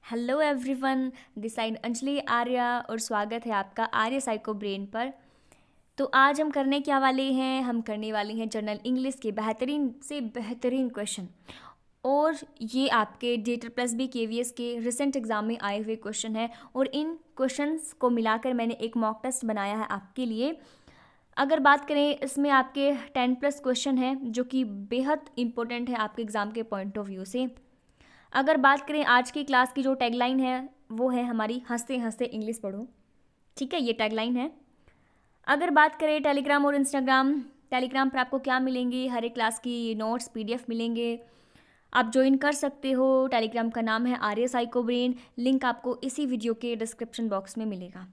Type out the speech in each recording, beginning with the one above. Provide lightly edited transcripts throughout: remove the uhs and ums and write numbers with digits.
Hello everyone, this side Anjali Arya और स्वागत है आपका आर्य साइको ब्रेन पर। तो आज हम करने क्या वाले हैं, हम करने वाले हैं जनरल इंग्लिश के बेहतरीन से बेहतरीन क्वेश्चन। और ये आपके डेटर प्लस बी केवीएस के रिसेंट एग्ज़ाम में आए हुए क्वेश्चन है और इन क्वेश्चंस को मिलाकर मैंने एक मॉक टेस्ट बनाया है आपके लिए। अगर बात करें, इसमें आपके 10+ क्वेश्चन हैं जो कि बेहद इंपॉर्टेंट है आपके एग्ज़ाम के पॉइंट ऑफ व्यू से। अगर बात करें आज की क्लास की जो टैगलाइन है वो है हमारी हंसते हंसते इंग्लिश पढ़ो। ठीक है, ये टैगलाइन है। अगर बात करें टेलीग्राम और इंस्टाग्राम, टेलीग्राम पर आपको क्या मिलेंगे, हर एक क्लास की नोट्स पीडीएफ मिलेंगे, आप ज्वाइन कर सकते हो। टेलीग्राम का नाम है आर्य साइको ब्रेन, लिंक आपको इसी वीडियो के डिस्क्रिप्शन बॉक्स में मिलेगा।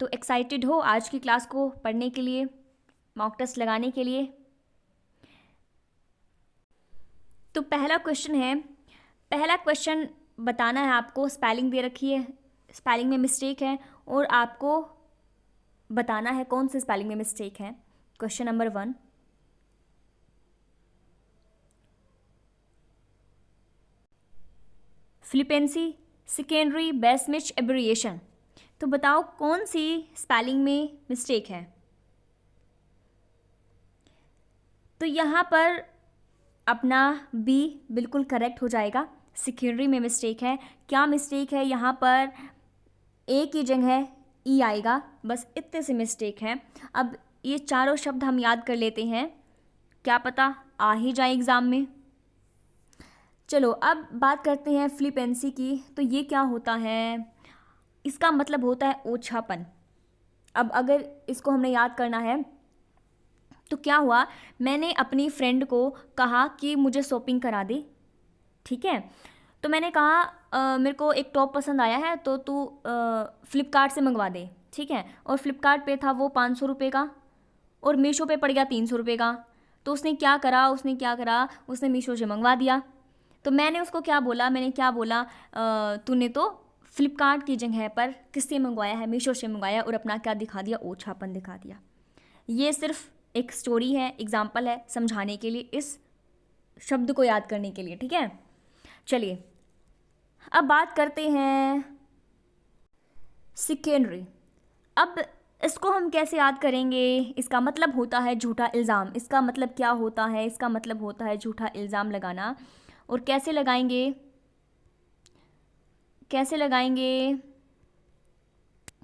तो एक्साइटेड हो आज की क्लास को पढ़ने के लिए, मॉक टेस्ट लगाने के लिए? तो पहला क्वेश्चन बताना है आपको। स्पेलिंग दे रखी है, स्पेलिंग में मिस्टेक है और आपको बताना है कौन सी स्पेलिंग में मिस्टेक है। क्वेश्चन नंबर 1, फिलिपेंसी सेकेंडरी बेस्मिच एब्रिएशन। तो बताओ कौन सी स्पेलिंग में मिस्टेक है। तो यहाँ पर अपना बी बिल्कुल करेक्ट हो जाएगा। सेकेंडरी में मिस्टेक है। क्या मिस्टेक है यहाँ पर? ए की जगह ई आएगा, बस इतने से मिस्टेक है। अब ये चारों शब्द हम याद कर लेते हैं, क्या पता आ ही जाए एग्ज़ाम में। चलो अब बात करते हैं फिलिपेंसी की। तो ये क्या होता है? इसका मतलब होता है ओछापन। अब अगर इसको हमने याद करना है तो क्या हुआ, मैंने अपनी फ्रेंड को कहा कि मुझे शॉपिंग करा दे। ठीक है, तो मैंने कहा मेरे को एक टॉप पसंद आया है तो तू फ्लिपकार्ट से मंगवा दे। ठीक है, और फ्लिपकार्ट पे था वो 500 रुपये का और मीशो पे पड़ गया 300 रुपये का। तो उसने क्या करा, उसने मीशो से मंगवा दिया। तो मैंने उसको क्या बोला, तूने तो फ्लिपकार्ट की जगह पर किससे मंगवाया है, मीशो से मंगवाया, और अपना क्या दिखा दिया, ओछापन दिखा दिया। ये सिर्फ एक स्टोरी है, एग्जाम्पल है समझाने के लिए, इस शब्द को याद करने के लिए। ठीक है, चलिए अब बात करते हैं सेकेंडरी। अब इसको हम कैसे याद करेंगे? इसका मतलब होता है झूठा इल्ज़ाम। इसका मतलब क्या होता है? इसका मतलब होता है झूठा इल्ज़ाम लगाना। और कैसे लगाएंगे,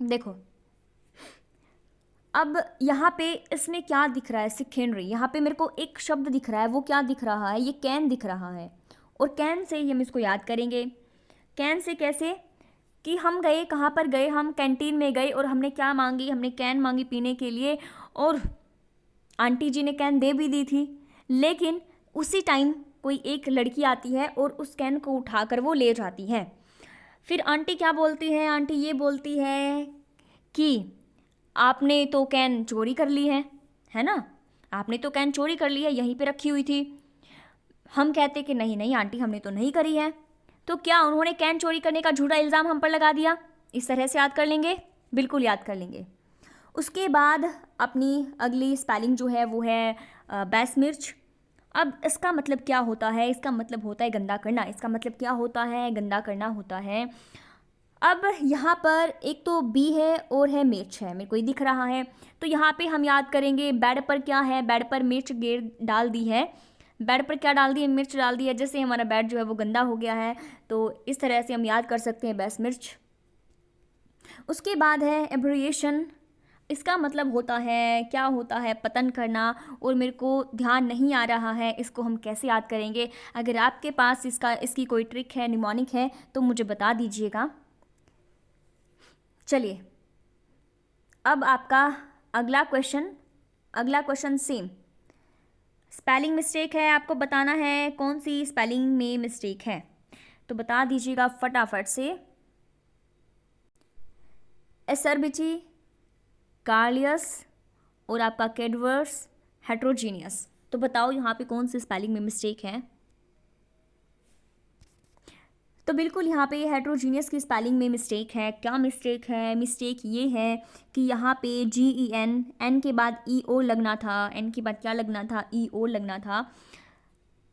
देखो अब यहाँ पे इसमें क्या दिख रहा है, सेकेंडरी। यहाँ पे मेरे को एक शब्द दिख रहा है, वो क्या दिख रहा है, ये कैन दिख रहा है। और कैन से ही हम इसको याद करेंगे। कैन से कैसे? कि हम गए, कहाँ पर गए, हम कैंटीन में गए और हमने क्या मांगी, हमने कैन मांगी पीने के लिए, और आंटी जी ने कैन दे भी दी थी। लेकिन उसी टाइम कोई एक लड़की आती है और उस कैन को उठाकर वो ले जाती है। फिर आंटी क्या बोलती है? आंटी ये बोलती है कि आपने तो कैन चोरी कर ली है ना, आपने तो कैन चोरी कर ली है, यहीं पे रखी हुई थी। हम कहते कि नहीं नहीं आंटी, हमने तो नहीं करी है। तो क्या उन्होंने कैन चोरी करने का झूठा इल्ज़ाम हम पर लगा दिया। इस तरह से याद कर लेंगे, बिल्कुल याद कर लेंगे। उसके बाद अपनी अगली स्पेलिंग जो है वो है बेस्मिर्च। अब इसका मतलब क्या होता है? इसका मतलब होता है गंदा करना। इसका मतलब क्या होता है? गंदा करना होता है। अब यहाँ पर एक तो बी है और है मिर्च है, मेरे को ये दिख रहा है। तो यहाँ पे हम याद करेंगे बेड पर क्या है, बेड पर मिर्च गेर डाल दी है। बेड पर क्या डाल दी है? मिर्च डाल दी है, जैसे हमारा बेड जो है वो गंदा हो गया है। तो इस तरह से हम याद कर सकते हैं बेस मिर्च। उसके बाद है एब्रिएशन। इसका मतलब होता है, क्या होता है? पतन करना। और मेरे को ध्यान नहीं आ रहा है इसको हम कैसे याद करेंगे। अगर आपके पास इसकी कोई ट्रिक है, निमोनिक है, तो मुझे बता दीजिएगा। चलिए अब आपका अगला क्वेश्चन सेम स्पेलिंग मिस्टेक है। आपको बताना है कौन सी स्पेलिंग में मिस्टेक है, तो बता दीजिएगा फटाफट से। एसरबिची, कार्लियस और आपका कैडवर्स हेट्रोजीनियस। तो बताओ यहाँ पे कौन सी स्पेलिंग में मिस्टेक है। तो बिल्कुल यहाँ पे हेट्रोजीनियस की स्पेलिंग में मिस्टेक है। क्या मिस्टेक है? मिस्टेक ये है कि यहाँ पे GEN, एन के बाद EO लगना था। एन के बाद क्या लगना था? EO लगना था।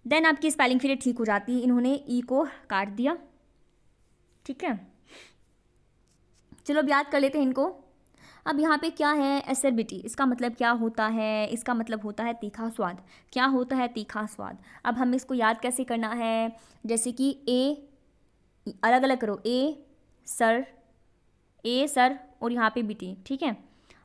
देन आपकी स्पेलिंग फिर ठीक हो जाती है। इन्होंने ई को काट दिया। ठीक है, चलो अब याद कर लेते हैं इनको। अब यहाँ पे क्या है, एसिडिटी, इसका मतलब क्या होता है, इसका मतलब होता है तीखा स्वाद। क्या होता है, तीखा स्वाद। अब हमें इसको याद कैसे करना है, जैसे कि ए, अलग अलग करो, ए सर और यहाँ पे बीटी, ठीक है।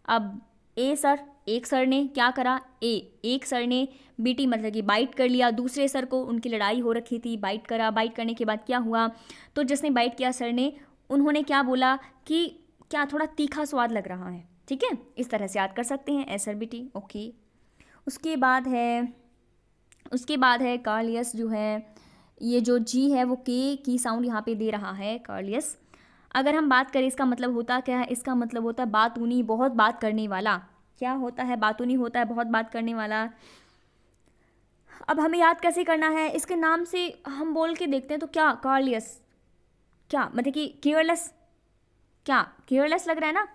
अब ए सर, एक सर ने क्या करा, एक सर ने बीटी मतलब कि बाइट कर लिया दूसरे सर को, उनकी लड़ाई हो रखी थी, बाइट करा, बाइट करने के बाद क्या हुआ, तो जिसने बाइट किया सर ने, उन्होंने क्या बोला कि क्या थोड़ा तीखा स्वाद लग रहा है, ठीक है। इस तरह से याद कर सकते हैं, एसरबिटी, ओके। उसके बाद है कार्लियस जो है, ये जो जी है वो के की साउंड यहाँ पे दे रहा है, कार्लियस। अगर हम बात करें इसका मतलब होता क्या है, इसका मतलब होता है बातूनी, बहुत बात करने वाला। क्या होता है, बातूनी होता है बहुत बात करने वाला। अब हमें याद कैसे करना है, इसके नाम से हम बोल के देखते हैं, तो क्या कार्लियस, क्या मतलब कि केयरलेस, क्या केयरलेस लग रहा है ना,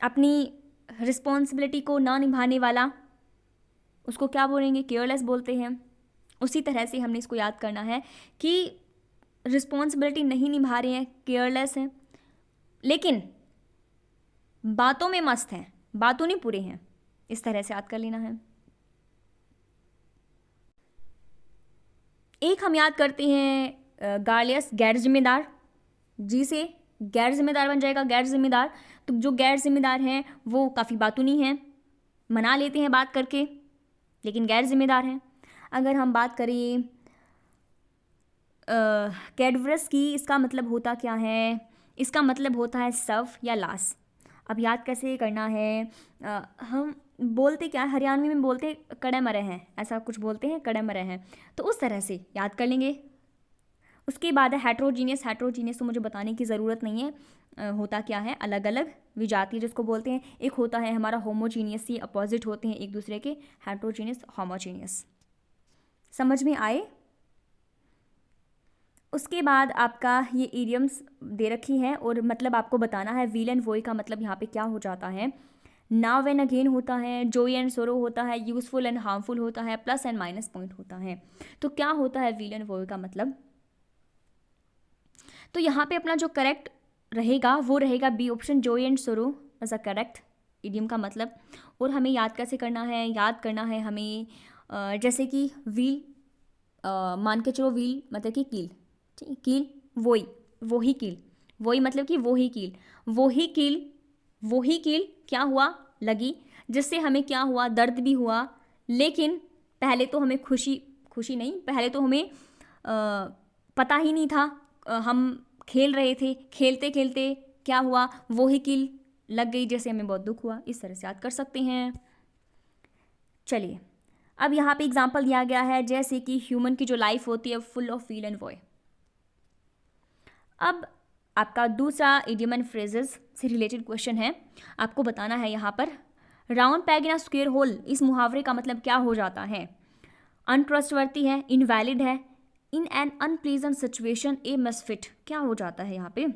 अपनी रिस्पॉन्सिबिलिटी को ना निभाने वाला, उसको क्या बोलेंगे, केयरलेस बोलते हैं। उसी तरह से हमने इसको याद करना है कि रिस्पॉन्सिबिलिटी नहीं निभा रहे हैं, केयरलेस हैं, लेकिन बातों में मस्त हैं, बातों नहीं पूरे हैं, इस तरह से याद कर लेना है। एक हम याद करते हैं गार्लियस, गैर जिम्मेदार, जी से गैर जिम्मेदार बन जाएगा, गैर जिम्मेदार। तो जो गैर जिम्मेदार हैं वो काफ़ी बातूनी हैं, मना लेते हैं बात करके, लेकिन गैर जिम्मेदार हैं। अगर हम बात करें कैडवरस की, इसका मतलब होता क्या है, इसका मतलब होता है सव या लास। अब याद कैसे करना है, हम बोलते क्या, हरियाणवी में बोलते हैं कड़े मरे हैं, ऐसा कुछ बोलते हैं, कड़े मरे हैं, तो उस तरह से याद कर लेंगे। उसके बाद है हेट्रोजीनियस, हेट्रोजीनियस तो मुझे बताने की ज़रूरत नहीं है, होता क्या है, अलग अलग विजातीय जिसको बोलते हैं। एक होता है हमारा होमोजीनियस, ये अपोजिट होते हैं एक दूसरे के, हेट्रोजीनियस, होमोजीनियस। समझ में आए। उसके बाद आपका ये इडियम्स दे रखी हैं और मतलब आपको बताना है, व्हील एंड वोई का मतलब यहाँ पे क्या हो जाता है, नाउ एंड अगेन होता है, जॉय एंड सोरो होता है, यूजफुल एंड हार्मफुल होता है, प्लस एंड माइनस पॉइंट होता है। तो क्या होता है व्हील एंड वोई का मतलब, तो यहाँ पे अपना जो करेक्ट रहेगा वो रहेगा B option, joy and sorrow as a correct idiom का मतलब। और हमें याद कैसे करना है, याद करना है हमें जैसे कि व्हील, मान के चलो व्हील मतलब कि कील, ठीक, कील वही, वही कील, वही मतलब कि वही कील, वही कील, वही कील क्या हुआ, लगी, जिससे हमें क्या हुआ, दर्द भी हुआ, लेकिन पहले तो हमें खुशी, खुशी नहीं, पहले तो हमें पता ही नहीं था, हम खेल रहे थे, खेलते खेलते क्या हुआ, वही कील लग गई, जैसे हमें बहुत दुख हुआ। इस तरह से याद कर सकते हैं। चलिए अब यहाँ पे एग्जाम्पल दिया गया है, जैसे कि ह्यूमन की जो लाइफ होती है full of weal and woe. अब आपका दूसरा इडियम एंड फ्रेजेस से रिलेटेड क्वेश्चन है, आपको बताना है यहाँ पर, round peg in a square hole, इस मुहावरे का मतलब क्या हो जाता है, अनट्रस्टवर्दी है, इनवैलिड है, in an unpleasant situation A misfit, क्या हो जाता है यहाँ पे।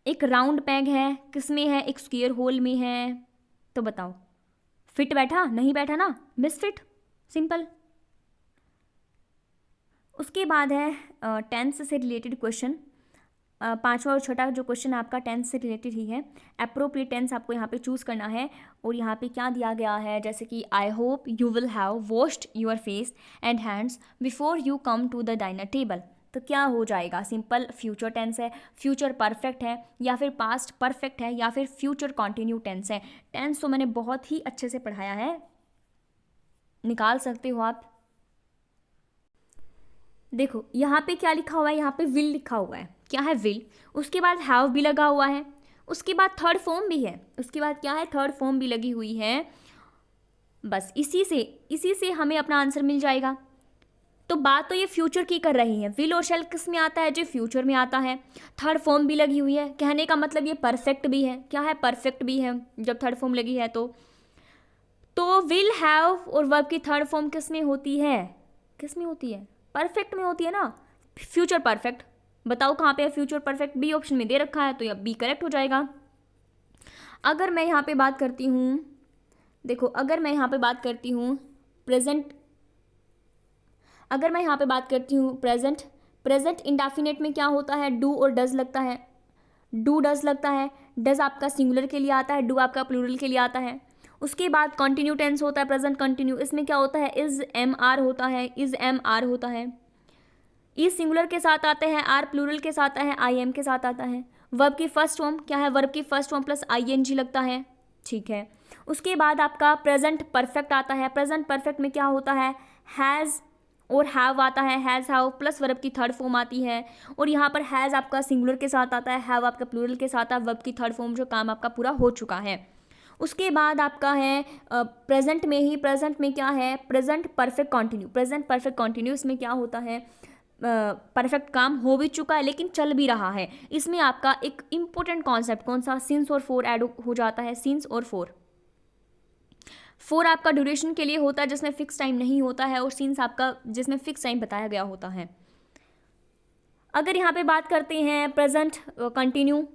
एक राउंड पैग है, किस में है, एक स्क्वेयर होल में है, तो बताओ, फिट बैठा, नहीं बैठा ना, मिसफिट, सिंपल। उसके बाद है टेंस से रिलेटेड क्वेश्चन, पांचवा और छठा जो क्वेश्चन आपका टेंस से रिलेटेड ही है। अप्रोप्रिएट टेंस आपको यहाँ पे चूज़ करना है, और यहाँ पे क्या दिया गया है, जैसे कि I hope you will have washed your face and hands before you come to the diner table, तो क्या हो जाएगा, सिंपल फ्यूचर टेंस है, फ्यूचर परफेक्ट है, या फिर पास्ट परफेक्ट है, या फिर फ्यूचर कॉन्टिन्यू टेंस है। टेंस तो मैंने बहुत ही अच्छे से पढ़ाया है, निकाल सकते हो आप। देखो यहाँ पे क्या लिखा हुआ है, यहाँ पे विल लिखा हुआ है, क्या है विल, उसके बाद हैव भी लगा हुआ है, उसके बाद थर्ड फॉर्म भी है, उसके बाद क्या है, थर्ड फॉर्म भी लगी हुई है। बस इसी से हमें अपना आंसर मिल जाएगा। तो बात तो ये फ्यूचर की कर रही है, विल और शैल किस में आता है, जो फ्यूचर में आता है, थर्ड फॉर्म भी लगी हुई है, कहने का मतलब ये परफेक्ट भी है, क्या है, परफेक्ट भी है जब थर्ड फॉर्म लगी है तो विल हैव और वर्ब की थर्ड फॉर्म किस में होती है, किस में होती है, परफेक्ट में होती है ना, फ्यूचर परफेक्ट। बताओ कहाँ पे है फ्यूचर परफेक्ट, बी ऑप्शन में दे रखा है, तो यह बी करेक्ट हो जाएगा। अगर मैं यहाँ पे बात करती हूँ, देखो अगर मैं यहाँ पे बात करती हूँ प्रेजेंट, अगर मैं यहाँ पे बात करती हूँ प्रेजेंट, प्रेजेंट इंडेफिनिट में क्या होता है, डू और डज लगता है, डू डज लगता है, डज आपका सिंगुलर के लिए आता है, डू आपका प्लूरल के लिए आता है। उसके बाद कंटिन्यू टेंस होता है, प्रेजेंट कंटिन्यू, इसमें क्या होता है, इज एम आर होता है, इज एम आर होता है। ई सिंगुलर के साथ आते हैं, आर प्लूरल के साथ आता है, आई एम के साथ आता है। वर्ब की फर्स्ट फॉर्म क्या है, वर्ब की first form plus I N G लगता है, ठीक है। उसके बाद आपका प्रेजेंट परफेक्ट आता है, प्रेजेंट परफेक्ट में क्या होता है, हैज़ और हैव आता है, हैज़ हैव प्लस वर्ब की थर्ड फॉर्म आती है, और यहाँ पर हैज़ आपका सिंगुलर के साथ आता है, हैव आपका प्लूरल के साथ आता है, वर्ब की थर्ड फॉर्म जो काम आपका पूरा हो चुका है। उसके बाद आपका है प्रेजेंट में ही, प्रेजेंट में क्या है, present perfect continue, present perfect continue, इसमें क्या होता है, परफेक्ट काम हो भी चुका है लेकिन चल भी रहा है। इसमें आपका एक इंपॉर्टेंट कॉन्सेप्ट कौन सा, सिंस और फोर ऐड हो जाता है, सिंस और फोर। फोर आपका ड्यूरेशन के लिए होता है जिसमें फिक्स टाइम नहीं होता है, और सिंस आपका जिसमें फिक्स टाइम बताया गया होता है। अगर यहाँ पे बात करते हैं present continue,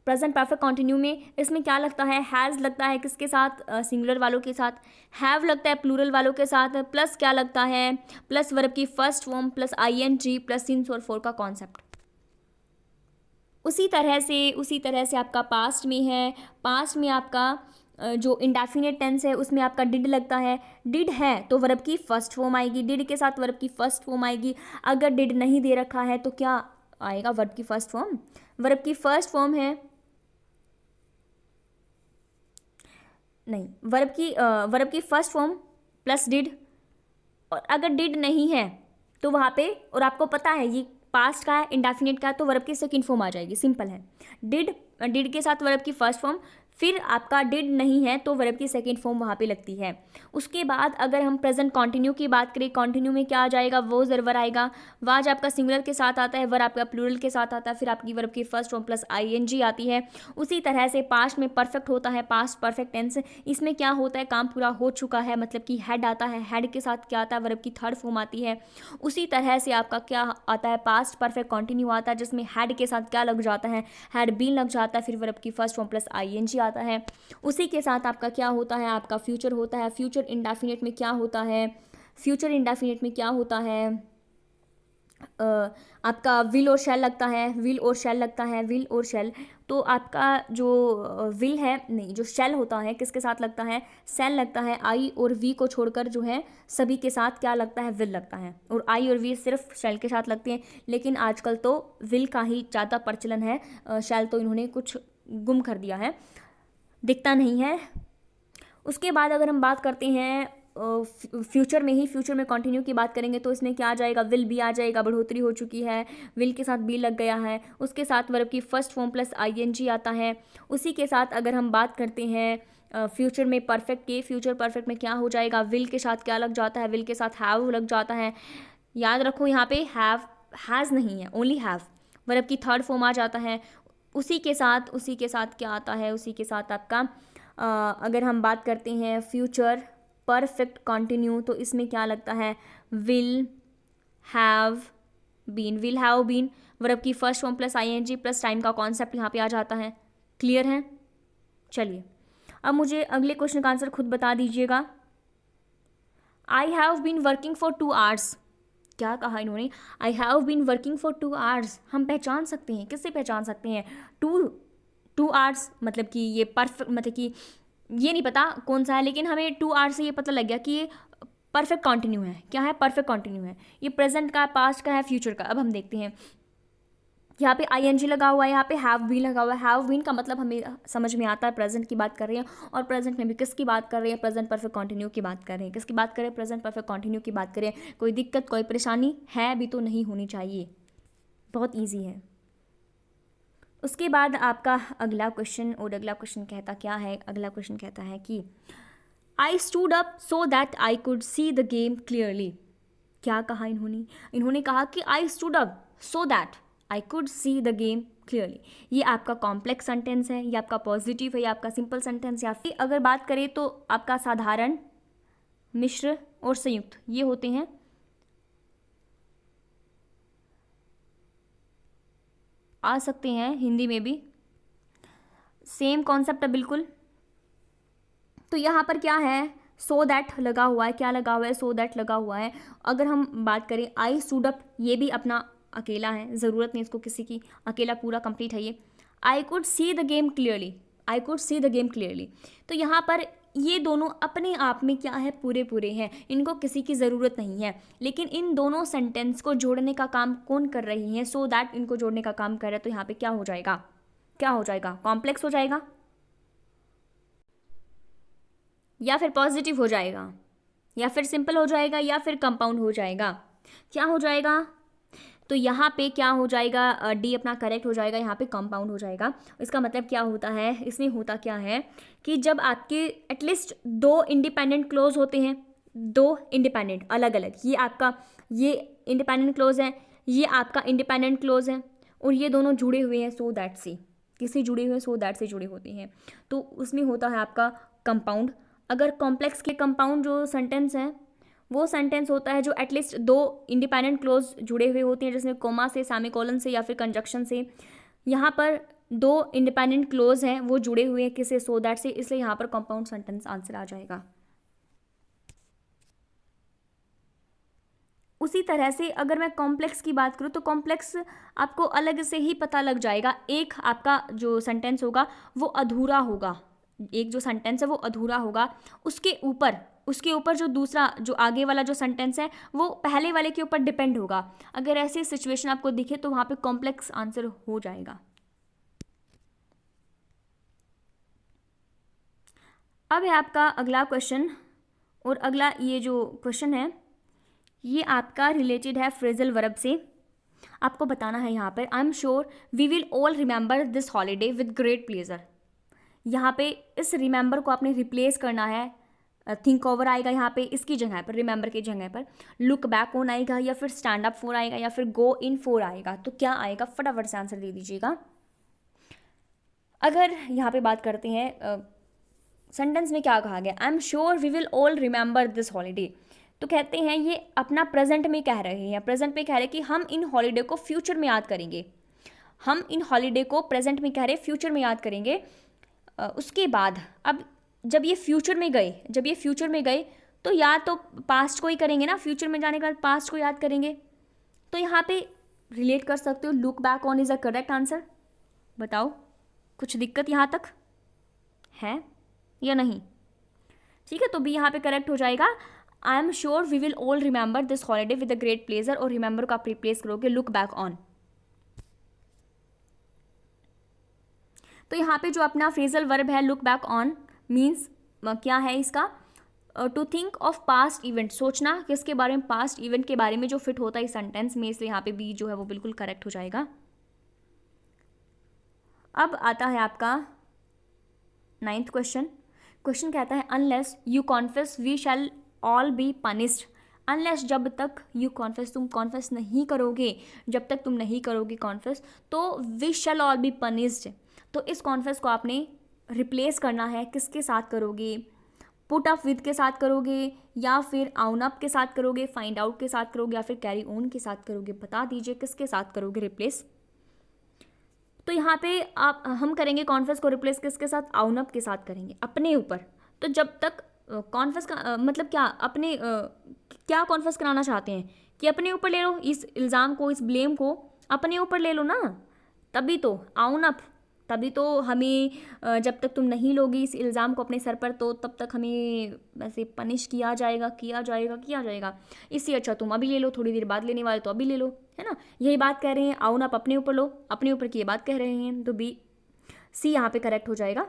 present perfect continue में इसमें क्या लगता है, हैज़ लगता है किसके साथ, सिंगुलर वालों के साथ, हैव लगता है प्लूरल वालों के साथ, प्लस क्या लगता है, प्लस वर्ब की first form plus I N G plus since और फोर का कॉन्सेप्ट। उसी तरह से आपका पास्ट में है, पास्ट में आपका जो इंडेफिनिट टेंस है उसमें आपका डिड लगता है, डिड है तो वर्ब की फर्स्ट फॉर्म आएगी, डिड के साथ वर्ब की फर्स्ट फॉर्म आएगी। अगर डिड नहीं दे रखा है तो क्या आएगा, वर्ब की फर्स्ट फॉर्म, वर्ब की फर्स्ट फॉर्म है, नहीं वर्ब की फर्स्ट फॉर्म प्लस डिड, और अगर डिड नहीं है तो वहाँ पे, और आपको पता है ये पास्ट का है, इंडेफिनिट का है, तो वर्ब की सेकंड फॉर्म आ जाएगी, सिंपल है। डिड के साथ वर्ब की फर्स्ट फॉर्म, फिर आपका डिड नहीं है तो वर्ब की सेकंड फॉर्म वहाँ पे लगती है। उसके बाद अगर हम प्रेजेंट कंटिन्यू की बात करें, कंटिन्यू में क्या आ जाएगा, वो वर आएगा, वाज आपका सिंगुलर के साथ आता है, वर आपका प्लूरल के साथ आता है, फिर आपकी वर्ब की first form plus I N G आती है। उसी तरह से पास्ट में परफेक्ट होता है, पास्ट परफेक्ट टेंस, इसमें क्या होता है, काम पूरा हो चुका है, मतलब कि हेड आता है, हेड के साथ क्या आता है, वर्ब की थर्ड फॉर्म आती है। उसी तरह से आपका क्या आता है, पास्ट परफेक्ट कंटिन्यू आता है जिसमें हेड के साथ क्या लग जाता है, हैड बीन लग जाता है, फिर वर्ब की first form plus I N G आता है। उसी के साथ आपका क्या होता है, आपका फ्यूचर होता है, फ्यूचर इंडेफिनिट में क्या होता है, फ्यूचर इंडेफिनिट में क्या होता है, आपका विल और शैल लगता है, विल और शैल लगता है, विल और शैल, तो आपका जो विल है, नहीं जो शैल होता है किसके साथ लगता है, शैल लगता है, आई और वी को छोड़कर जो है सभी के साथ क्या लगता है, विल लगता है, और आई और वी सिर्फ शैल के साथ लगते हैं, लेकिन आजकल तो विल का ही ज़्यादा प्रचलन है, शैल तो इन्होंने कुछ गुम कर दिया है, दिखता नहीं है। उसके बाद अगर हम बात करते हैं फ्यूचर में ही, फ्यूचर में कंटिन्यू की बात करेंगे तो इसमें क्या आ जाएगा, विल भी आ जाएगा, बढ़ोतरी हो चुकी है, विल के साथ बी लग गया है, उसके साथ वर्ब की first form plus I N G आता है। उसी के साथ अगर हम बात करते हैं फ्यूचर में परफेक्ट के, फ्यूचर परफेक्ट में क्या हो जाएगा, विल के साथ क्या लग जाता है, विल के साथ हैव लग जाता है। याद रखो यहाँ पे हैव, हैज़ नहीं है, ओनली हैव, वर्ब की थर्ड फॉर्म आ जाता है। उसी के साथ क्या आता है, उसी के साथ आपका अगर हम बात करते हैं फ्यूचर परफेक्ट कंटिन्यू तो इसमें क्या लगता है, will have been, will have been, verb की first form plus I N G plus time का कॉन्सेप्ट यहाँ पे आ जाता है। क्लियर है? चलिए अब मुझे अगले क्वेश्चन का आंसर खुद बता दीजिएगा। I have been working for 2 hours, क्या कहा इन्होंने, I have been working for 2 hours, हम पहचान सकते हैं, किससे पहचान सकते हैं, 2 आवर्स, मतलब कि ये परफेक्ट, मतलब कि ये नहीं पता कौन सा है, लेकिन हमें 2 आवर्स से ये पता लग गया कि ये परफेक्ट कंटिन्यू है। क्या है, परफेक्ट कंटिन्यू है, ये प्रेजेंट का, पास्ट का है, फ्यूचर का। अब हम देखते हैं, यहाँ पे आई एन जी लगा हुआ है, यहाँ पे हैव बीन लगा हुआ है, हैव बीन का मतलब हमें समझ में आता है प्रेजेंट की बात कर रहे हैं, और प्रेजेंट में भी किसकी बात कर रहे हैं, प्रेजेंट परफेक्ट कंटिन्यू की बात कर रहे हैं, किसकी बात करें, प्रेजेंट परफेक्ट कंटिन्यू की बात करें। कोई दिक्कत, कोई परेशानी है भी तो नहीं होनी चाहिए, बहुत ईजी है। उसके बाद आपका अगला क्वेश्चन, और अगला क्वेश्चन कहता क्या है, अगला क्वेश्चन कहता है कि I stood up so that I could see the game clearly. क्या कहा इन्होंने कहा कि I stood up so that I could see the game clearly. ये आपका कॉम्प्लेक्स सेंटेंस है, ये आपका पॉजिटिव है, ये आपका सिंपल सेंटेंस, या फिर अगर बात करें तो आपका साधारण, मिश्र और संयुक्त, ये होते हैं। आ सकते हैं हिंदी में भी, सेम कॉन्सेप्ट है बिल्कुल। तो यहाँ पर क्या है, सो दैट लगा हुआ है, क्या लगा हुआ है, सो दैट लगा हुआ है। अगर हम बात करें आई सूड अप, ये भी अपना अकेला है, ज़रूरत नहीं इसको किसी की, अकेला पूरा कंप्लीट है ये। I could see the game clearly, I could see the game clearly. तो यहाँ पर ये दोनों अपने आप में क्या है, पूरे पूरे हैं, इनको किसी की ज़रूरत नहीं है। लेकिन इन दोनों सेंटेंस को जोड़ने का काम कौन कर रही है, सो दैट इनको जोड़ने का काम कर रहा है। तो यहाँ पे क्या हो जाएगा, क्या हो जाएगा, कॉम्प्लेक्स हो जाएगा या फिर पॉजिटिव हो जाएगा या फिर सिंपल हो जाएगा या फिर कंपाउंड हो जाएगा, क्या हो जाएगा। तो यहाँ पे क्या हो जाएगा, डी अपना करेक्ट हो जाएगा, यहाँ पे कंपाउंड हो जाएगा। इसका मतलब क्या होता है, इसमें होता क्या है कि जब आपके एटलीस्ट दो इंडिपेंडेंट क्लोज होते हैं, दो इंडिपेंडेंट अलग अलग, ये आपका ये इंडिपेंडेंट क्लोज है, ये आपका इंडिपेंडेंट क्लोज है, और ये दोनों जुड़े हुए हैं सो दैट से, किससे जुड़े हुए हैं, सो दैट से जुड़े होते हैं, तो उसमें होता है आपका कंपाउंड। अगर कॉम्प्लेक्स के कंपाउंड जो सेंटेंस है वो सेंटेंस होता है जो एटलीस्ट दो इंडिपेंडेंट क्लोज जुड़े हुए होते हैं, जिसमें कोमा से, सेमीकोलन से या फिर कंजक्शन से। यहाँ पर दो इंडिपेंडेंट क्लोज हैं वो जुड़े हुए हैं किसे, सो दैट से, इसलिए यहाँ पर कंपाउंड सेंटेंस आंसर आ जाएगा। उसी तरह से अगर मैं कॉम्प्लेक्स की बात करूँ तो कॉम्प्लेक्स आपको अलग से ही पता लग जाएगा। एक आपका जो सेंटेंस होगा वो अधूरा होगा, एक जो सेंटेंस है वो अधूरा होगा, उसके ऊपर जो दूसरा जो आगे वाला जो सेंटेंस है वो पहले वाले के ऊपर डिपेंड होगा। अगर ऐसी सिचुएशन आपको दिखे तो वहाँ पे कॉम्प्लेक्स आंसर हो जाएगा। अब है आपका अगला क्वेश्चन, और अगला ये जो क्वेश्चन है ये आपका रिलेटेड है फ्रेजल वर्ब से। आपको बताना है यहाँ पर, I am sure we will all remember this holiday with great pleasure. यहाँ पे इस रिमेंबर को आपने रिप्लेस करना है, थिंक ओवर आएगा यहाँ पे, इसकी जगह पर, रिमेंबर की जगह पर लुक बैक ऑन आएगा, या फिर स्टैंड अप फॉर आएगा, या फिर गो इन फॉर आएगा। तो क्या आएगा, फटाफट से आंसर दे दीजिएगा। अगर यहाँ पे बात करते हैं सेंटेंस में क्या कहा गया, I am sure we will all remember this holiday, तो कहते हैं ये अपना प्रेजेंट में कह रहे हैं, प्रेजेंट में कह रहे हैं कि हम इन हॉलीडे को फ्यूचर में याद करेंगे, हम इन हॉलीडे को प्रेजेंट में कह रहे हैं फ्यूचर में याद करेंगे। उसके बाद अब जब ये फ्यूचर में गए तो याद तो पास्ट को ही करेंगे ना, फ्यूचर में जाने के बाद पास्ट को याद करेंगे। तो यहाँ पे रिलेट कर सकते हो, look back on is a correct answer. बताओ कुछ दिक्कत यहाँ तक है या नहीं, ठीक है। तो भी यहाँ पे करेक्ट हो जाएगा, I am sure we will all remember this holiday with a great pleasure, और रिमेंबर को आप रिप्लेस करोगे लुक बैक ऑन। तो यहाँ पे जो अपना फ्रेजल वर्ब है लुक बैक ऑन मीन्स क्या है इसका, to think of past event, सोचना किसके बारे में, पास्ट इवेंट के बारे में, जो फिट होता है इस सेंटेंस में, इसलिए यहाँ पे बी जो है वो बिल्कुल करेक्ट हो जाएगा। अब आता है आपका 9th क्वेश्चन। क्वेश्चन कहता है unless you confess we shall all be punished. Unless जब तक यू कॉन्फेस, तुम कॉन्फेस नहीं करोगे, जब तक तुम नहीं करोगे कॉन्फेस, तो we shall all be punished. तो इस कॉन्फेस को आपने रिप्लेस करना है, किसके साथ करोगे, पुट अप विद के साथ करोगे, या फिर आउन अप के साथ करोगे, फाइंड आउट के साथ करोगे, या फिर कैरी ऑन के साथ करोगे। बता दीजिए किसके साथ करोगे रिप्लेस। तो यहाँ पे हम करेंगे कॉन्फेस को रिप्लेस किसके साथ, आउन अप के साथ करेंगे, अपने ऊपर। तो जब तक कॉन्फेस का मतलब क्या, अपने क्या कॉन्फेस कराना चाहते हैं कि अपने ऊपर ले लो इस इल्ज़ाम को, इस ब्लेम को अपने ऊपर ले लो ना, तभी तो आउन अप, तभी तो हमें जब तक तुम नहीं लोगी इस इल्ज़ाम को अपने सर पर, तो तब तक हमें वैसे पनिश किया जाएगा। इससे अच्छा तुम अभी ले लो, थोड़ी देर बाद लेने वाले तो अभी ले लो, है ना। यही बात कह रहे हैं, आउन आप अपने ऊपर लो, अपने ऊपर की ये बात कह रहे हैं। तो बी सी यहाँ पे करेक्ट हो जाएगा।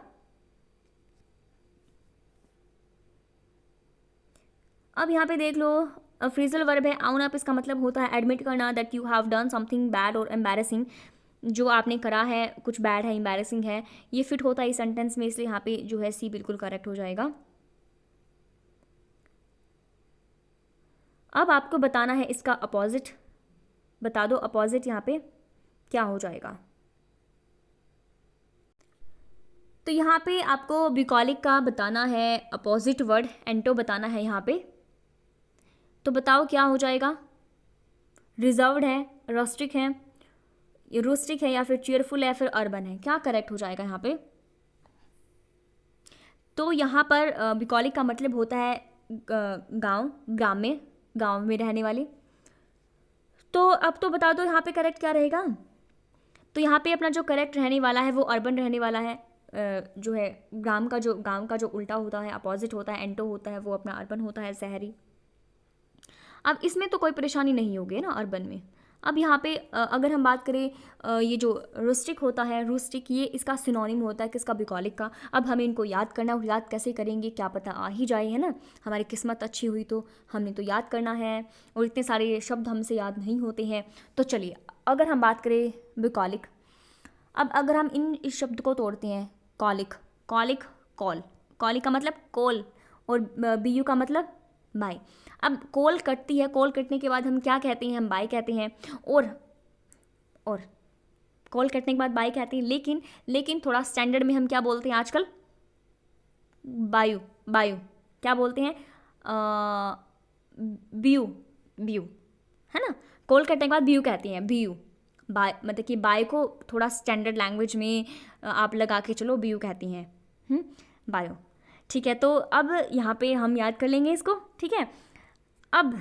अब यहाँ पे देख लो, फ्रेजल वर्ब है आउन अप, इसका मतलब होता है एडमिट करना, that you have done something bad और एम्बैरेसिंग, जो आपने करा है कुछ बैड है, एम्बैरेसिंग है, ये फिट होता है इस सेंटेंस में, इसलिए यहाँ पे जो है सी बिल्कुल करेक्ट हो जाएगा। अब आपको बताना है इसका अपोजिट, बता दो अपोजिट यहाँ पे क्या हो जाएगा। तो यहाँ पे आपको बुकॉलिक का बताना है अपोजिट वर्ड, एंटो बताना है यहाँ पे। तो बताओ क्या हो जाएगा, रिजर्व्ड है, रस्टिक है, या फिर चीयरफुल है, या फिर अर्बन है, क्या करेक्ट हो जाएगा यहाँ पे। तो यहाँ पर बुकॉलिक का मतलब होता है गांव, गांव में रहने वाले। तो अब तो बता दो यहाँ पे करेक्ट क्या रहेगा। तो यहाँ पे अपना जो करेक्ट रहने वाला है वो अर्बन रहने वाला है। जो है गांव का जो उल्टा होता है, अपोजिट होता है, एंटो होता है, वो अपना अर्बन होता है, शहरी। अब इसमें तो कोई परेशानी नहीं होगी ना अर्बन में। अब यहाँ पे अगर हम बात करें ये जो रूस्टिक होता है, रूस्टिक ये इसका सिनोनिम होता है किसका, बुकॉलिक का। अब हमें इनको याद करना, और याद कैसे करेंगे, क्या पता आ ही जाए, है ना। हमारी किस्मत अच्छी हुई तो हमने तो याद करना है, और इतने सारे शब्द हमसे याद नहीं होते हैं। तो चलिए अगर हम बात करें बुकॉलिक, अब अगर हम इस शब्द को तोड़ते हैं, कॉलिक, कॉलिक कॉल, कॉलिक का मतलब कोल, और बीयू का मतलब बाय। अब कोल कटती है, कोल कटने के बाद हम क्या कहते हैं, हम बाय कहते हैं। और कोल कटने के बाद बाय कहते हैं, लेकिन थोड़ा स्टैंडर्ड में हम क्या बोलते हैं आजकल, बायु, बायु क्या बोलते हैं, बीयू, बीयू, है ना। कोल कटने के बाद बीयू कहते हैं, बीयू, बाय मतलब कि बाय को थोड़ा स्टैंडर्ड लैंग्वेज में आप लगा के चलो, बीयू कहती हैं, बायो। ठीक है, तो अब यहाँ पे हम याद कर लेंगे इसको, ठीक है। अब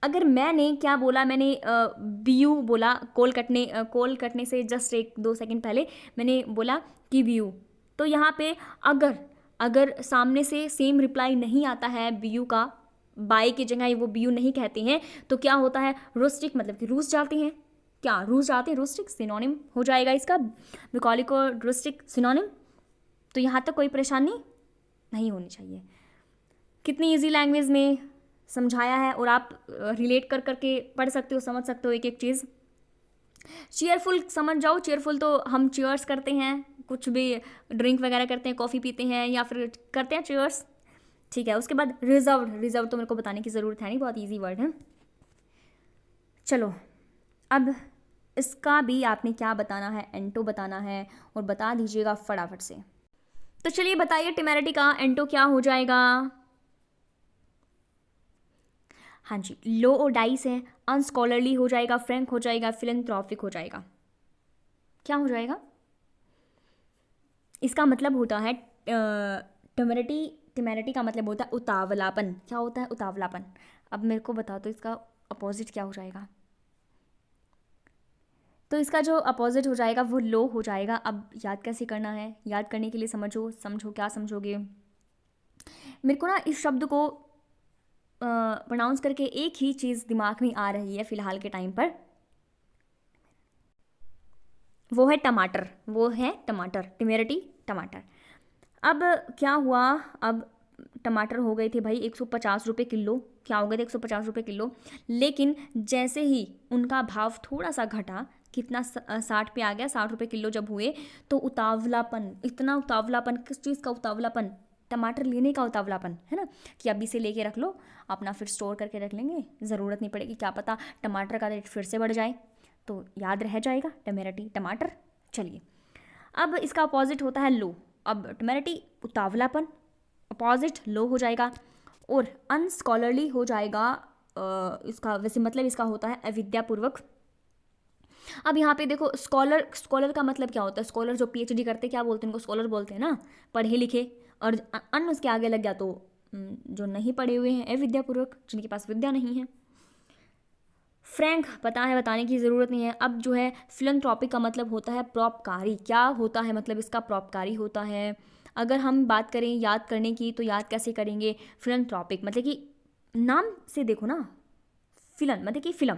अगर मैंने क्या बोला, मैंने बीयू बोला, कोल कटने से जस्ट 1-2 सेकंड पहले मैंने बोला कि बीयू। तो यहाँ पे अगर सामने से सेम रिप्लाई नहीं आता है बीयू का, बाय की जगह वो बीयू नहीं कहते हैं, तो क्या होता है, रोस्टिक, मतलब कि रूस जाते हैं। क्या रूस जाते हैं, रोस्टिक सिनोनिम हो जाएगा इसका, बुकॉलिक और रोस्टिक सिनोनिम। तो यहाँ तक कोई परेशानी नहीं होनी चाहिए। कितनी इजी लैंग्वेज में समझाया है, और आप रिलेट कर करके पढ़ सकते हो, समझ सकते हो एक एक चीज़। चीयरफुल समझ जाओ, चीयरफुल तो हम चीयर्स करते हैं, कुछ भी ड्रिंक वगैरह करते हैं, कॉफ़ी पीते हैं या फिर करते हैं चीयर्स, ठीक है। उसके बाद रिजर्व तो मेरे को बताने की ज़रूरत है नहीं, बहुत ईजी वर्ड है। चलो अब इसका भी आपने क्या बताना है, एंटो बताना है, और बता दीजिएगा फटाफट से। तो चलिए बताइए टिमेरिटी का एंटो क्या हो जाएगा। हाँ जी, लो और डाइस है, अनस्कॉलरली हो जाएगा, फ्रैंक हो जाएगा, फिलैंथ्रोपिक हो जाएगा। क्या हो जाएगा, इसका मतलब होता है टिमेरिटी का मतलब होता है उतावलापन। क्या होता है, उतावलापन। अब मेरे को बता दो इसका अपोजिट क्या हो जाएगा। तो इसका जो अपोजिट हो जाएगा वो लो हो जाएगा। अब याद कैसे करना है, याद करने के लिए समझो क्या समझोगे। मेरे को ना इस शब्द को प्रोनाउंस करके एक ही चीज़ दिमाग में आ रही है फ़िलहाल के टाइम पर, वो है टमाटर, टिमेरिटी टमाटर। अब क्या हुआ, अब टमाटर हो गए थे भाई 150 रुपये किलो। क्या हो गए थे, 150 रुपये किलो। लेकिन जैसे ही उनका भाव थोड़ा सा घटा, कितना 60 पे आ गया, 60 रुपये किलो जब हुए, तो उतावलापन, इतना उतावलापन, किस चीज़ का उतावलापन, टमाटर लेने का उतावलापन, है ना, कि अभी से लेके रख लो, अपना फिर स्टोर करके रख लेंगे, ज़रूरत नहीं पड़ेगी, क्या पता टमाटर का रेट फिर से बढ़ जाए, तो याद रह जाएगा टिमेरिटी टमाटर। चलिए अब इसका अपोजिट होता है लो। अब टिमेरिटी उतावलापन, अपोजिट लो हो जाएगा, और अनस्कॉलरली हो जाएगा। इसका वैसे मतलब इसका होता है अविद्यापूर्वक। अब यहाँ पे देखो, स्कॉलर का मतलब क्या होता है, स्कॉलर जो पीएचडी करते क्या बोलते हैं, उनको स्कॉलर बोलते हैं ना, पढ़े लिखे। और अन उसके आगे लग गया तो जो नहीं पढ़े हुए हैं, अविद्यापूर्वक, जिनके पास विद्या नहीं है। फ्रैंक पता है, बताने की ज़रूरत नहीं है। अब जो है फिलैंथ्रोपिक का मतलब होता है परोपकारी। क्या होता है मतलब इसका, परोपकारी होता है। अगर हम बात करें याद करने की, तो याद कैसे करेंगे, फिलैंथ्रोपिक मतलब कि नाम से देखो ना, फिलन मतलब कि फिल्म,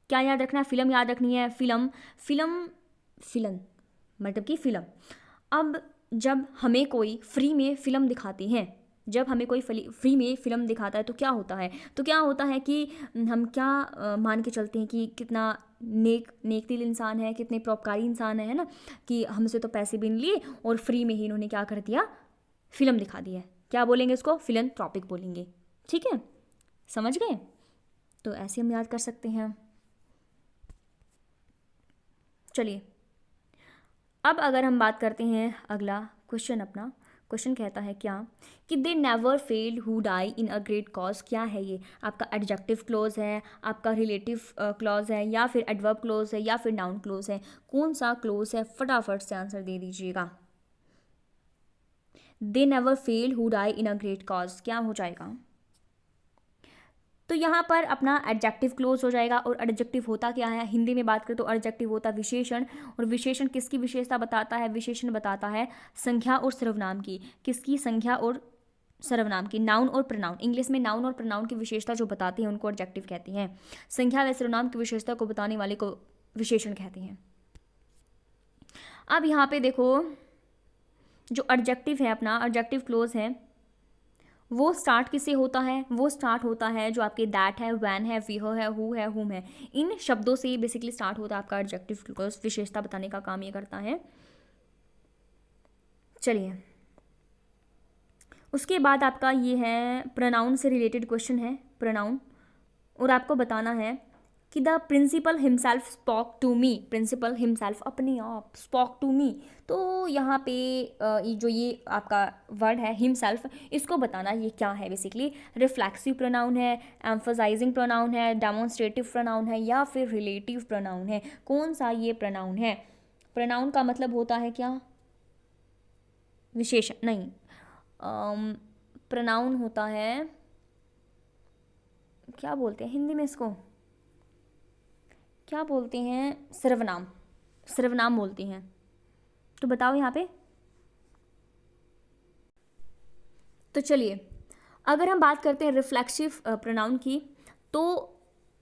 क्या याद रखना है, फिल्म याद रखनी है, फिल्म मतलब कि फिल्म। अब जब हमें कोई फ्री में फ़िल्म दिखाती हैं, जब हमें कोई फ्री में फ़िल्म दिखाता है, तो क्या होता है कि हम क्या मान के चलते हैं कि कितना नेक दिल इंसान है, कितने परोपकारी इंसान है ना, कि हमसे तो पैसे भी नहीं लिए और फ्री में ही इन्होंने क्या कर दिया, फ़िल्म दिखा दी है। क्या बोलेंगे उसको, फिलैंथ्रोपिक बोलेंगे। ठीक है, समझ गए। तो ऐसे हम याद कर सकते हैं। चलिए अब अगर हम बात करते हैं अगला क्वेश्चन, अपना क्वेश्चन कहता है क्या, कि they never fail who die in a great cause. क्या है ये, आपका एडजेक्टिव क्लोज है, आपका रिलेटिव क्लॉज है, या फिर एडवर्ब क्लोज है, या फिर नाउन क्लोज है, कौन सा क्लोज है, फटाफट से आंसर दे दीजिएगा। They never fail who die in a great cause, क्या हो जाएगा? तो यहाँ पर अपना एडजेक्टिव क्लोज हो जाएगा। और एडजेक्टिव होता क्या है, हिंदी में बात करें तो एडजेक्टिव होता है विशेषण। और विशेषण किसकी विशेषता बताता है? विशेषण बताता है संख्या और सर्वनाम की। किसकी? संख्या और सर्वनाम की। नाउन और प्रनाउन, इंग्लिश में नाउन और प्रनाउन की विशेषता जो बताती है उनको एडजेक्टिव कहते हैं। संख्या व सर्वनाम की विशेषता को बताने वाले को विशेषण कहते हैं। अब यहाँ पे देखो, जो एडजेक्टिव है अपना, एडजेक्टिव क्लोज है, वो स्टार्ट किससे होता है? वो स्टार्ट होता है जो आपके दैट है, वैन है, वी है, हु है, हुम है, इन शब्दों से बेसिकली स्टार्ट होता है आपका एडजेक्टिव क्लोज। विशेषता बताने का काम ये करता है। चलिए, उसके बाद आपका ये है प्रोनाउन से रिलेटेड क्वेश्चन है, प्रोनाउन। और आपको बताना है कि the principal himself spoke to me, principal himself अपने आप स्पॉक टू मी। तो यहाँ पे जो ये आपका वर्ड है हिमसेल्फ, इसको बताना ये क्या है? बेसिकली रिफ्लेक्सिव प्रोनाउन है, एम्फसाइजिंग प्रोनाउन है, डेमोन्स्ट्रेटिव प्रोनाउन है, या फिर रिलेटिव प्रोनाउन है? कौन सा ये प्रोनाउन है? प्रोनाउन का मतलब होता है क्या? विशेषण नहीं, प्रोनाउन होता है, क्या बोलते हैं हिंदी में इसको, क्या बोलते हैं? सर्वनाम, सर्वनाम बोलते हैं। तो बताओ यहाँ पे। तो चलिए, अगर हम बात करते हैं रिफ्लेक्सिव प्रोनाउन की, तो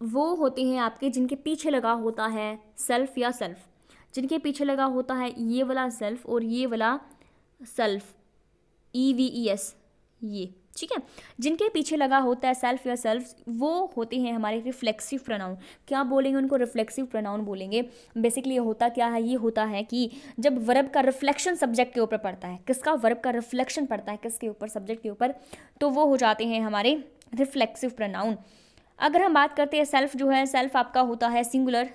वो होते हैं आपके जिनके पीछे लगा होता है सेल्फ या सेल्फ, जिनके पीछे लगा होता है ये वाला सेल्फ और ये वाला सेल्फ, EVES, ये, ठीक है। जिनके पीछे लगा होता है सेल्फ या सेल्फ, वो होते हैं हमारे रिफ्लेक्सिव प्रोनाउन। क्या बोलेंगे उनको? रिफ्लेक्सिव प्रोनाउन बोलेंगे। बेसिकली ये होता क्या है? ये होता है कि जब वर्ब का रिफ्लेक्शन सब्जेक्ट के ऊपर पड़ता है, किसका? वर्ब का रिफ्लेक्शन पड़ता है किसके ऊपर? सब्जेक्ट के ऊपर, तो वो हो जाते हैं हमारे रिफ्लेक्सिव प्रोनाउन। अगर हम बात करते हैं सेल्फ, जो है सेल्फ आपका होता है सिंगुलर,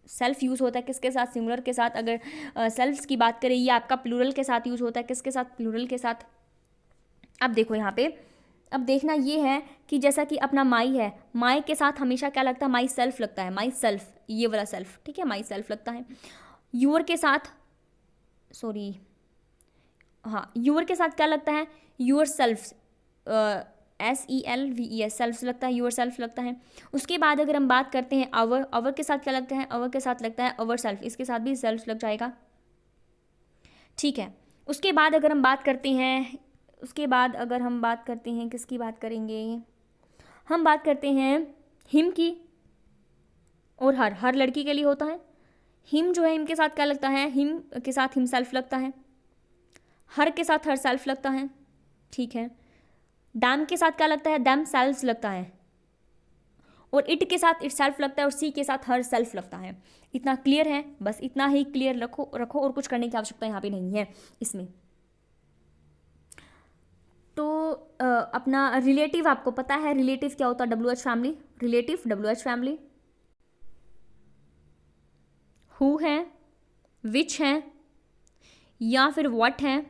सेल्फ यूज़ होता है किसके साथ? सिंगुलर के साथ। अगर सेल्फ्स की बात करें, ये आपका प्लूरल के साथ यूज़ होता है, किसके साथ? प्लूरल के साथ। अब देखो यहाँ पे, अब देखना ये है कि जैसा कि अपना माई है, माई के साथ हमेशा क्या लगता है? माई सेल्फ लगता है, माई सेल्फ, ये वाला सेल्फ, ठीक है, माई सेल्फ लगता है। यूर के साथ, सॉरी, हाँ, यूर के साथ क्या लगता है? यूर सेल्फ, SELVES, सेल्फ लगता है, यूर सेल्फ लगता है। उसके बाद अगर हम बात करते हैं आवर, आवर के साथ क्या लगता है? आवर के साथ लगता है आवर सेल्फ, इसके साथ भी सेल्फ लग जाएगा, ठीक है। उसके बाद अगर हम बात करते हैं, उसके बाद अगर हम बात करते हैं, किसकी बात करेंगे? हम बात करते हैं हिम की और हर, हर लड़की के लिए होता है। हिम जो है, हिम के साथ क्या लगता है? हिम के साथ हिम सेल्फ लगता है। हर के साथ हर सेल्फ लगता है, ठीक है। डैम के साथ क्या लगता है? डैम सेल्फ लगता है। और इट के साथ इट सेल्फ लगता है, और सी के साथ हर सेल्फ लगता है। इतना क्लियर है? बस इतना ही क्लियर रखो और कुछ करने की आवश्यकता यहाँ पे नहीं है इसमें। तो अपना रिलेटिव आपको पता है, रिलेटिव क्या होता है? WH family, relative WH family. Who है, विच है, या फिर व्हाट है,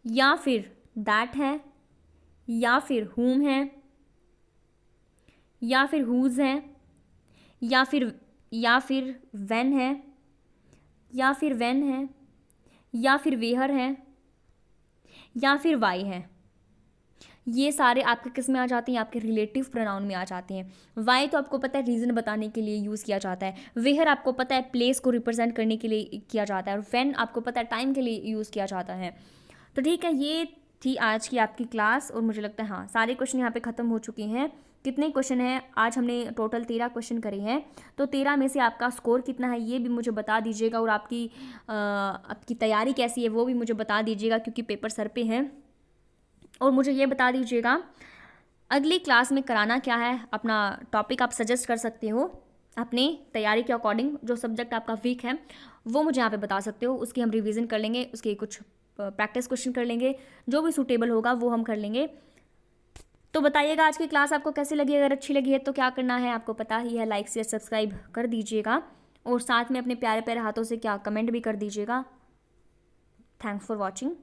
या फिर दैट है, या फिर whom है, या फिर whose है, या फिर when है, या फिर when है, या फिर where है, या फिर why है। ये सारे आपके किस में आ जाते हैं? आपके रिलेटिव प्रोनाउन में आ जाते हैं। वाई तो आपको पता है रीज़न बताने के लिए यूज़ किया जाता है। वेयर आपको पता है प्लेस को रिप्रेजेंट करने के लिए किया जाता है। और व्हेन आपको पता है टाइम के लिए यूज़ किया जाता है। तो ठीक है, ये थी आज की आपकी क्लास। और मुझे लगता है हाँ, सारे क्वेश्चन यहाँ पे ख़त्म हो चुके हैं। कितने क्वेश्चन हैं? आज हमने टोटल 13 क्वेश्चन करे हैं। तो 13 में से आपका स्कोर कितना है ये भी मुझे बता दीजिएगा। और आपकी तैयारी कैसी है वो भी मुझे बता दीजिएगा, क्योंकि पेपर सर पे हैं। और मुझे ये बता दीजिएगा अगली क्लास में कराना क्या है। अपना टॉपिक आप सजेस्ट कर सकते हो अपनी तैयारी के अकॉर्डिंग। जो सब्जेक्ट आपका वीक है वो मुझे यहाँ पे बता सकते हो, उसकी हम रिवीजन कर लेंगे, उसके कुछ प्रैक्टिस क्वेश्चन कर लेंगे, जो भी सूटेबल होगा वो हम कर लेंगे। तो बताइएगा आज की क्लास आपको कैसी लगी। अगर अच्छी लगी है तो क्या करना है आपको पता ही है, लाइक शेयर सब्सक्राइब कर दीजिएगा। और साथ में अपने प्यारे प्यारे हाथों से क्या कमेंट भी कर दीजिएगा। Thanks for watching.